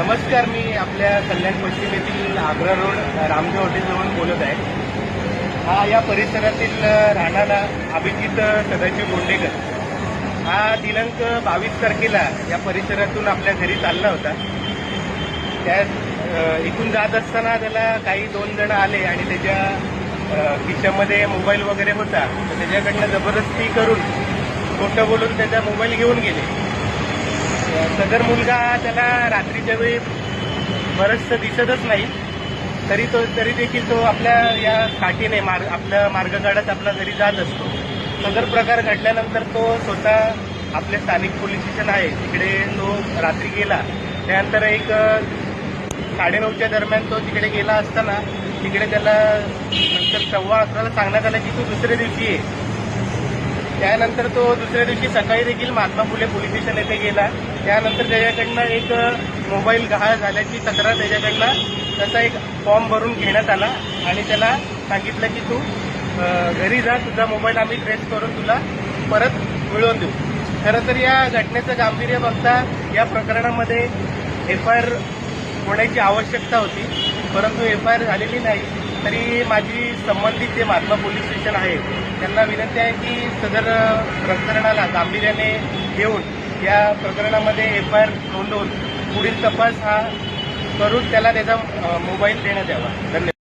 नमस्कार, मी आपल्या कल्याण पश्चिम येथील आग्रा रोड रामदेव हॉटेलजवळून बोलत आहे. हा या परिसरातील राहणारा अभिजित सदाशिव गोंडेकर हा दिनांक 22 तारखेला या परिसरातून आपल्या घरी चालला होता. त्यात इथून जात असताना त्याला काही 2 जण आले आणि त्याच्या खिशामध्ये मोबाईल वगैरे होता, तर त्याच्याकडनं जबरदस्ती करून खोटं बोलून त्याचा मोबाईल घेऊन गेले. सदर मुलगा त्याला रात्रीच्या वेळी बरंचसं दिसतच नाही, तरी देखील तो आपल्या या काठीने आपल्या मार्ग काढत आपल्या घरी जात असतो. सदर प्रकार घडल्यानंतर तो स्वतः आपले स्थानिक पोलीस स्टेशन आहे तिकडे तो रात्री गेला. त्यानंतर एक 9:30च्या दरम्यान तो तिकडे गेला असताना तिकडे त्याला नंतर 11:15ला सांगण्यात आलं की तू दुसऱ्या दिवशी ये. त्यानंतर तो दुसऱ्या दिवशी सकाळी देखील महात्मा फुले पोलीस स्टेशन येथे गेला. त्यानंतर त्याच्याकडनं एक मोबाईल गहाळ झाल्याची तक्रार त्याच्याकडनं तसा एक फॉर्म भरून घेण्यात आला आणि त्याला सांगितलं की तू घरी जा, तुझा मोबाईल आम्ही ट्रेस करून तुला परत मिळवून देऊ. खरं तर या घटनेचं गांभीर्य बघता या प्रकरणामध्ये FIR होण्याची आवश्यकता होती, परंतु FIR झालेली नाही. तरी माझी संबंधित जे महात्मा पोलीस स्टेशन आहे त्यांना विनंती आहे की सदर प्रकरणाला गांभीर्याने घेऊन या प्रकरणामध्ये FIR नोंदवून पुढील तपास हा करून त्याला त्याचा मोबाईल देण्यात यावा. धन्यवाद.